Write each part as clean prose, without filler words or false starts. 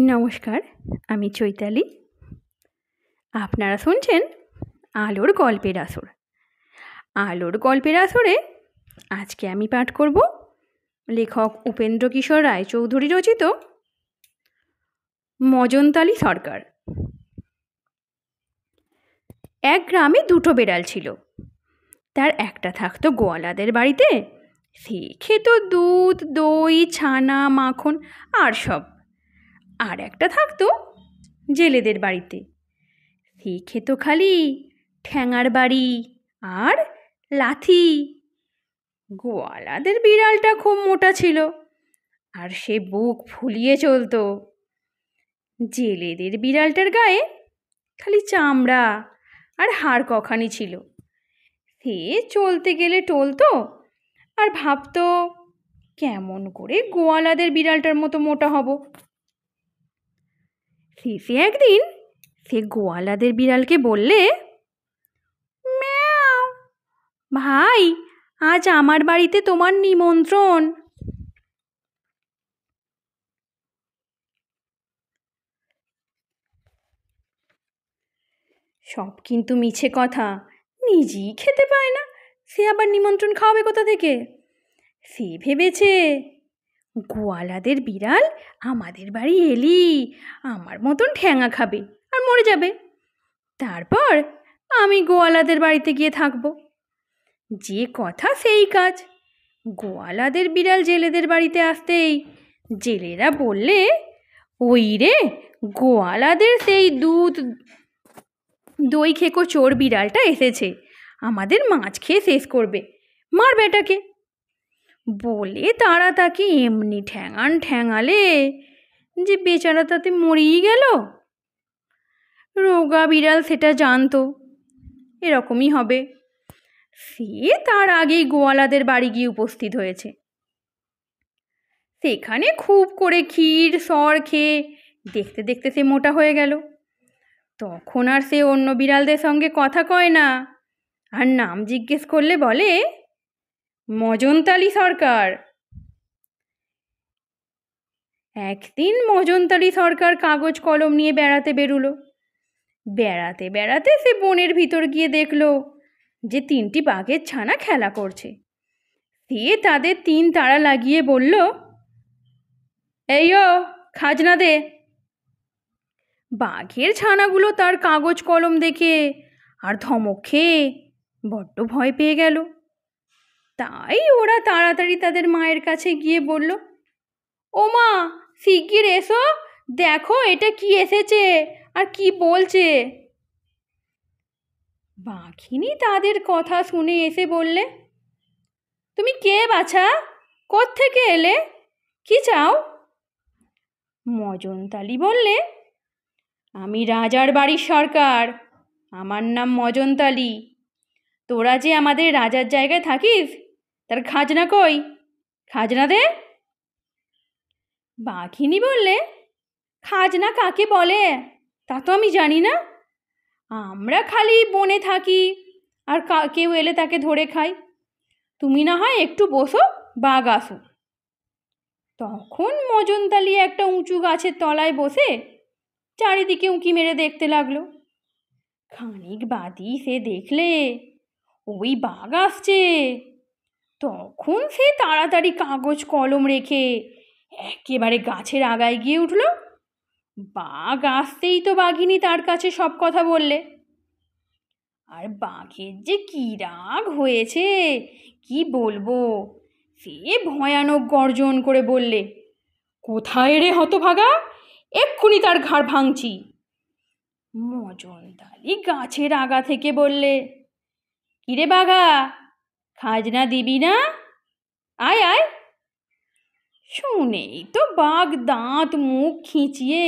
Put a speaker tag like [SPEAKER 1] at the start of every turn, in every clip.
[SPEAKER 1] নমস্কার, আমি চৈতালি। আপনারা শুনছেন আলোর গল্পের আসর। আলোর গল্পের আসরে আজকে আমি পাঠ করব লেখক উপেন্দ্রকিশোর রায়চৌধুরী রচিত মজনতালি সরকার। এক গ্রামে দুটো বেড়াল ছিল। তার একটা থাকতো গোয়ালাদের বাড়িতে, সে খেত দুধ, দই, ছানা, মাখন আর সব। আর একটা থাকতো জেলেদের বাড়িতে, সে খেত খালি ঠ্যাঙার বাড়ি আর লাথি। গোয়ালাদের বিড়ালটা খুব মোটা ছিল আর সে বুক ফুলিয়ে চলতো। জেলেদের বিড়ালটার গায়ে খালি চামড়া আর হাড় কখানি ছিল। সে চলতে গেলে টলতো আর ভাবতো কেমন করে গোয়ালাদের বিড়ালটার মতো মোটা হব। শেষে একদিন সে গোয়ালাদের বিড়ালকে বললে, ম্যাও ভাই, আজ আমার বাড়িতে তোমার নিমন্ত্রণ। সব কিন্তু মিছে কথা, নিজেই খেতে পায় না, সে আবার নিমন্ত্রণ খাওয়াবে কোথা থেকে? সে ভেবেছে গোয়ালাদের বিড়াল আমাদের বাড়ি এলি আমার মতন ঠ্যাঙা খাবে আর মরে যাবে, তারপর আমি গোয়ালাদের বাড়িতে গিয়ে থাকবো। যে কথা সেই কাজ। গোয়ালাদের বিড়াল জেলেদের বাড়িতে আসতেই জেলেরা বললে, ওই রে গোয়ালাদের সেই দুধ দই খেকো চোর বিড়ালটা এসেছে, আমাদের মাছ খেয়ে শেষ করবে, মার বেটাকে। বলে তারা তাকে এমনি ঠ্যাঙালে যে বেচারা তাতে মরেই গেল। রোগা বিড়াল সেটা জানতো এরকমই হবে, সে তার আগেই গোয়ালাদের বাড়ি গিয়ে উপস্থিত হয়েছে। সেখানে খুব করে ক্ষীর সর খেয়ে দেখতে দেখতে সে মোটা হয়ে গেল। তখন আর সে অন্য বিড়ালদের সঙ্গে কথা কয় না, আর নাম জিজ্ঞেস করলে বলে মজনতালি সরকার। একদিন মজনতালি সরকার কাগজ কলম নিয়ে বেড়াতে বেরুলো। বেড়াতে বেড়াতে সে বনের ভিতর গিয়ে দেখলো যে 3টি বাঘের ছানা খেলা করছে। সে তাদের 3 তাড়া লাগিয়ে বলল, এই ও খাজনা দে। বাঘের ছানাগুলো তার কাগজ কলম দেখে আর ধমক খেয়ে বড্ড ভয় পেয়ে গেল। তাই ওরা তাড়াতাড়ি তাদের মায়ের কাছে গিয়ে বলল, ও মা, শিগগির এসো, দেখো এটা কি এসেছে আর কি বলছে। বাঘিনী তাদের কথা শুনে এসে বললে, তুমি কে বাছা, কোত্থেকে এলে, কি চাও? মজনতালি বললে, আমি রাজার বাড়ির সরকার, আমার নাম মজনতালি। তোরা যে আমাদের রাজার জায়গায় থাকিস তার খাজনা কই, খাজনা দে। বাঘিনী বললে, খাজনা কাকে বলে তা তো আমি জানি না, আমরা খালি বনে থাকি আর কেউ এলে তাকে ধরে খাই। তুমি না হয় একটু বসো, বাঘ আসুক। তখন মজনতালি একটা উঁচু গাছের তলায় বসে চারিদিকে উঁকি মেরে দেখতে লাগলো। খানিক বাদই সে দেখলে ওই বাঘ আসছে। তখন সে তাড়াতাড়ি কাগজ কলম রেখে একেবারে গাছের আগায় গিয়ে উঠল। বাঘ আসতেই তো বাঘিনী তার কাছে সব কথা বললে। আর বাঘের যে কি রাগ হয়েছে কি বলবো। সে ভয়ানক গর্জন করে বললে, কোথায় রে হতভাগা, এক্ষুনি তার ঘাড় ভাঙছি। মজনতালি গাছের আগা থেকে বললে, কিরে বাঘা, খাজনা দিবি না, আয় আয়। শুনেই তো বাঘ দাঁত মুখ খিঁচিয়ে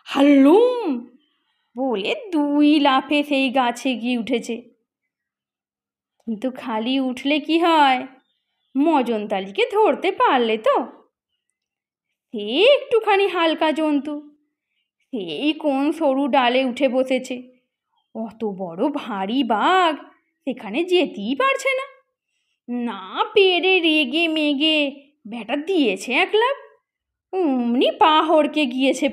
[SPEAKER 1] হাল্লুম বলে 2 লাফে সেই গাছে গিয়ে উঠেছে। কিন্তু খালি উঠলে কি হয়, মজনতালিকে ধরতে পারলে তো? সে একটুখানি হালকা জন্তু, সেই কোন সরু ডালে উঠে বসেছে। অত বড় ভারী বাঘ সেখানে যেতেই পারছে না। না পেরে রেগে মেগে ব্যাটা দিয়েছে 1 লাফ, অমনি পা হড়কে গিয়েছে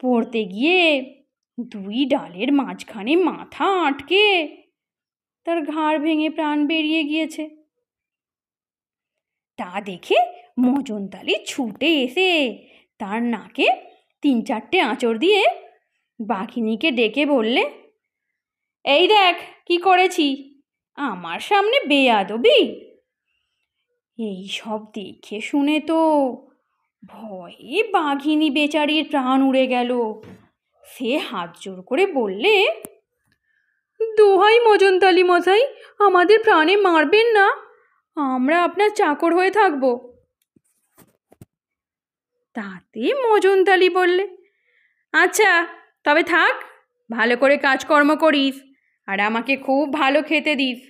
[SPEAKER 1] পড়তে গিয়ে দুই ডালের মাঝখানে মাথা আটকে তার ঘাড় ভেঙে প্রাণ বেরিয়ে গিয়েছে। তা দেখে মজনতালি ছুটে এসে তার নাকে 3-4টে আঁচড় দিয়ে বাঘিনীকে ডেকে বললে, এই দেখ কি করেছি, আমার সামনে বেয়াদবি। এই সব দেখে শুনে তো ভয়ে বাঘিনী বেচারির প্রাণ উড়ে গেল। সে হাত জোর করে বললে, দোহাই মজনতালি মশাই, আমাদের প্রাণে মারবেন না, আমরা আপনার চাকর হয়ে থাকব। তাতে মজনতালি বললে, আচ্ছা তবে থাক, ভালো করে কাজকর্ম করিস আর আমাকে খুব ভালো খেতে দিস।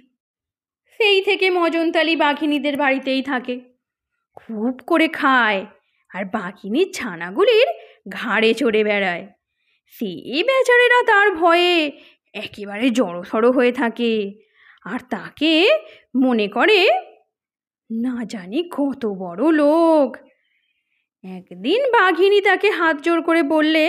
[SPEAKER 1] সেই থেকে মজনতালি বাঘিনীদের বাড়িতেই থাকে, খুব করে খায় আর বাঘিনীর ছানাগুলির ঘাড়ে চড়ে বেড়ায়। সেই বেচারেরা তার ভয়ে একেবারে জড়সড় হয়ে থাকে আর তাকে মনে করে না জানি কত বড় লোক। একদিন বাঘিনী তাকে হাত জোর করে বললে,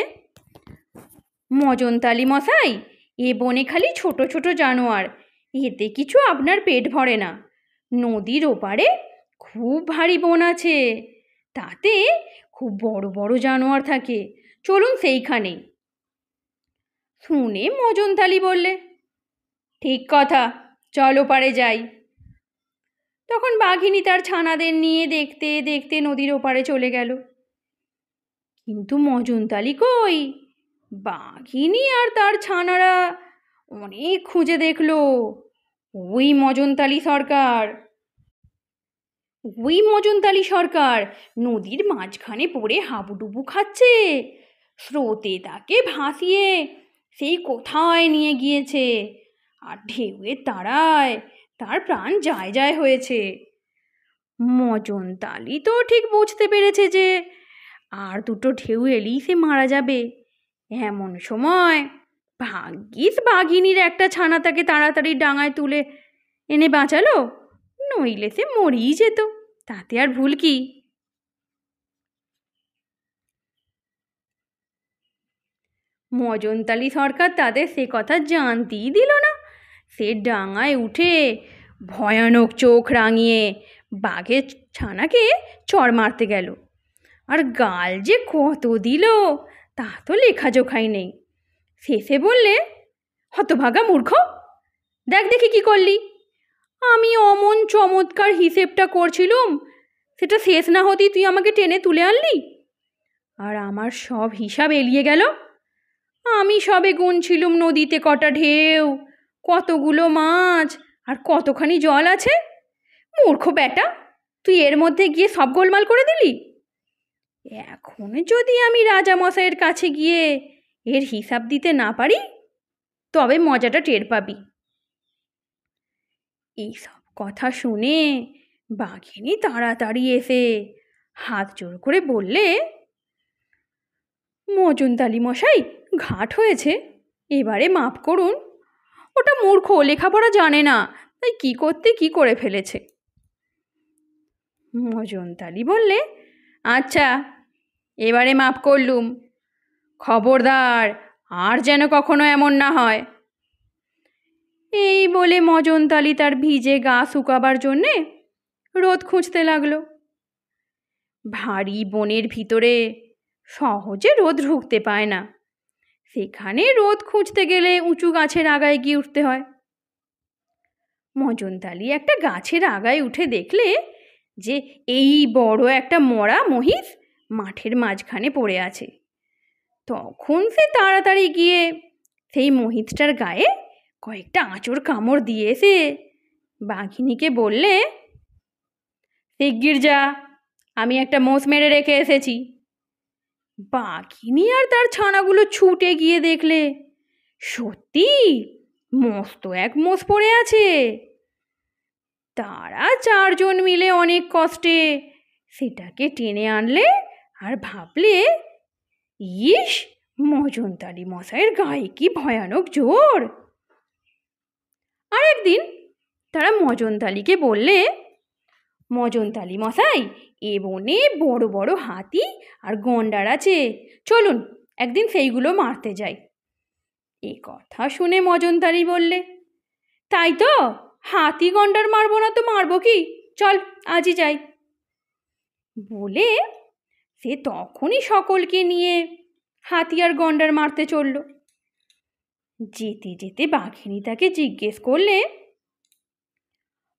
[SPEAKER 1] মজনতালি মশাই, এ বনে খালি ছোট ছোট জানোয়ার, এতে কিছু আপনার পেট ভরে না। নদীর ওপারে খুব ভারী বন আছে, তাতে খুব বড় বড় জানোয়ার থাকে, চলুন সেইখানে। শুনে মজনতালি বললে, ঠিক কথা, চল ওপারে যাই। তখন বাঘিনী তার ছানাদের নিয়ে দেখতে দেখতে নদীর ওপারে চলে গেল। কিন্তু মজনতালি কই? বাঘিনী আর তার ছানারা অনেক খুঁজে দেখলো। ওই মজনতালি সরকার নদীর মাঝখানে পড়ে হাবুডুবু খাচ্ছে। স্রোতে তাকে ভাসিয়ে সেই কোথায় নিয়ে গিয়েছে আর ঢেউয়ের তাড়ায় তার প্রাণ যায় যায় হয়েছে। মজনতালি তো ঠিক বুঝতে পেরেছে যে আর দুটো ঢেউ এলেই সে মারা যাবে। এমন সময় ভাগ্যিস বাঘিনীর একটা ছানা তাকে তাড়াতাড়ি ডাঙায় তুলে এনে বাঁচালো, নইলে সে মরেই যেত, তাতে আর ভুল কি। মজনতালি সরকার তাদের সে কথা জানতেই দিল না। সে ডাঙায় উঠে ভয়ানক চোখ রাঙিয়ে বাঘের ছানাকে চড় মারতে গেল, আর গাল যে কত দিল তা তো লেখাজোখাই নেই। শেষে বললে, হতভাগা মূর্খ, দেখ দেখি কি করলি। আমি অমন চমৎকার হিসেবটা করছিলুম, সেটা শেষ না হতেই তুই আমাকে টেনে তুলে আনলি, আর আমার সব হিসাব এলিয়ে গেল। আমি সবে গুনছিলুম নদীতে কটা ঢেউ, কতগুলো মাছ আর কতখানি জল আছে। মূর্খ বেটা, তুই এর মধ্যে গিয়ে সব গোলমাল করে দিলি। এখন যদি আমি রাজামশাইয়ের কাছে গিয়ে এর হিসাব দিতে না পারি, তবে মজাটা টের পাবি। এইসব কথা শুনে বাঘিনী তাড়াতাড়ি এসে হাত জোর করে বললে, মজনতালি মশাই, ঘাট হয়েছে, এবারে মাপ করুন। ওটা মূর্খ, লেখাপড়া জানে না, তাই কি করতে কি করে ফেলেছে। মজনতালি বললে, আচ্ছা এবারে মাপ করলুম, খবরদার আর যেন কখনো এমন না হয়। এই বলে মজনতালি তার ভিজে গা শুকাবার জন্যে রোদ খুঁজতে লাগলো। ভারী বনের ভিতরে সহজে রোদ ঢুকতে পায় না, সেখানে রোদ খুঁজতে গেলে উঁচু গাছের আগায় গিয়ে উঠতে হয়। মজনতালি একটা গাছের আগায় উঠে দেখলে যে এই বড় একটা মরা মহিষ মাঠের মাঝখানে পড়ে আছে। তখন সে তাড়াতাড়ি গিয়ে সেই মহিষটার গায়ে কয়েকটা আঁচড় কামড় দিয়ে এসে বাঘিনীকে বললে, শিগগির যা, আমি একটা মোষ মেরে রেখে এসেছি। বাঘিনী আর তার ছানাগুলো ছুটে গিয়ে দেখলে সত্যি মস্ত এক মোষ পড়ে আছে। তারা 4 জন মিলে অনেক কষ্টে সেটাকে টেনে আনলে আর ভাবলে, ইস, মজনতালি মশাইয়ের গায়ে কি ভয়ানক জোর। আর একদিন তারা মজনতালিকে বললে, মজনতালি মশাই, এ বনে বড় বড় হাতি আর গন্ডার আছে, চলুন একদিন সেইগুলো মারতে যাই। এ কথা শুনে মজনতালি বললে, তাই তো, হাতি গন্ডার মারবো না তো মারবো কি, চল আজই যাই। বলে সে তখনই সকলকে নিয়ে হাতি আর গন্ডার মারতে চলল। যেতে যেতে বাঘিনী তাকে জিজ্ঞেস করলে,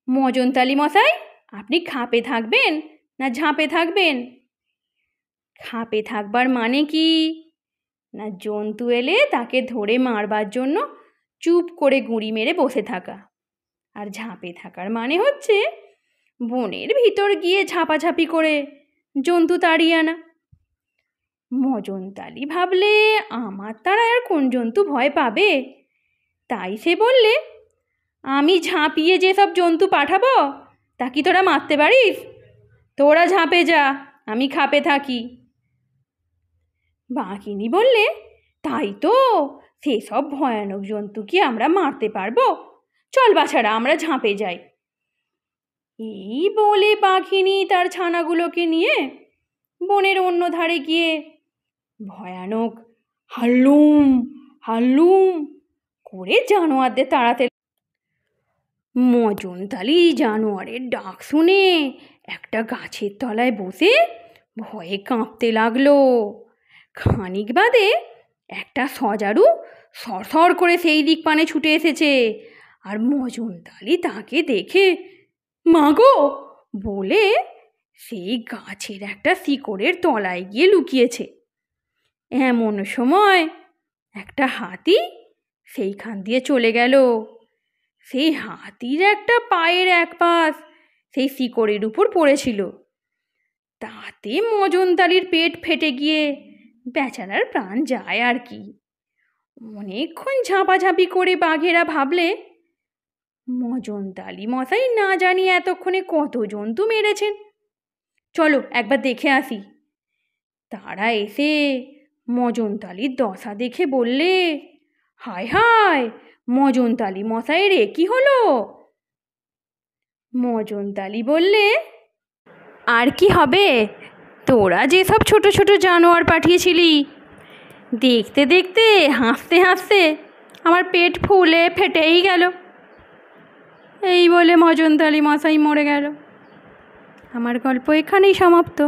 [SPEAKER 1] মজনতালি মশাই, আপনি খাপে থাকবেন না ঝাঁপে থাকবেন? খাপে থাকবার মানে কি না, জন্তু এলে তাকে ধরে মারবার জন্য চুপ করে গুঁড়ি মেরে বসে থাকা। আর ঝাঁপে থাকার মানে হচ্ছে বনের ভিতর গিয়ে ঝাঁপাঝাঁপি করে জন্তু তাড়িয়ে আনা। মজনতালি ভাবলে, আমার তারা আর কোন জন্তু ভয় পাবে? তাই সে বললে, আমি ঝাঁপিয়ে যেসব জন্তু পাঠাবো তা কি তোরা মারতে পারিস? তোরা ঝাঁপে যা, আমি খাপে থাকি। বাঘিনী বললে, তাই তো, সেসব ভয়ানক জন্তু কি আমরা মারতে পারবো? চল বাছারা, আমরা ঝাঁপে যাই। এই বলে বাঘিনী তার ছানাগুলোকে নিয়ে বনের অন্য ধারে গিয়ে ভয়ানক হাল্লুম হাল্লুম করে জানোয়ারদের তাড়াতে। মজনতালি জানোয়ারের ডাক শুনে একটা গাছের তলায় বসে ভয়ে কাঁপতে লাগলো। খানিক বাদে একটা সজারু সরসর করে সেই দিক পানে ছুটে এসেছে, আর মজনতালি তাকে দেখে মা গো বলে সেই গাছের একটা শিকড়ের তলায় গিয়ে লুকিয়েছে। এমন সময় একটা হাতি সেইখান দিয়ে চলে গেল। সেই হাতির একটা পায়ের এক পাশ সেই শিকড়ের উপর পড়েছিল। তাতে মজনতালির পেট ফেটে গিয়ে বেচারার প্রাণ যায় আর কি। অনেকক্ষণ ঝাঁপাঝাঁপি করে বাঘেরা ভাবলে, মজনতালি মশাই না জানি এতক্ষণে কত জন্তু মেরেছেন, চলো একবার দেখে আসি। তারা এসে মজনতালির দশা দেখে বললে, হায় হায়, মজনতালি মশাইয়ের এ কি হলো? মজনতালি বললে, আর কি হবে, তোরা যেসব ছোট ছোট জানোয়ার পাঠিয়েছিলি, দেখতে দেখতে হাসতে হাসতে আমার পেট ফুলে ফেটেই গেল। এই বলে মজনতালি মশাই মরে গেল। আমার গল্প এখানেই সমাপ্ত।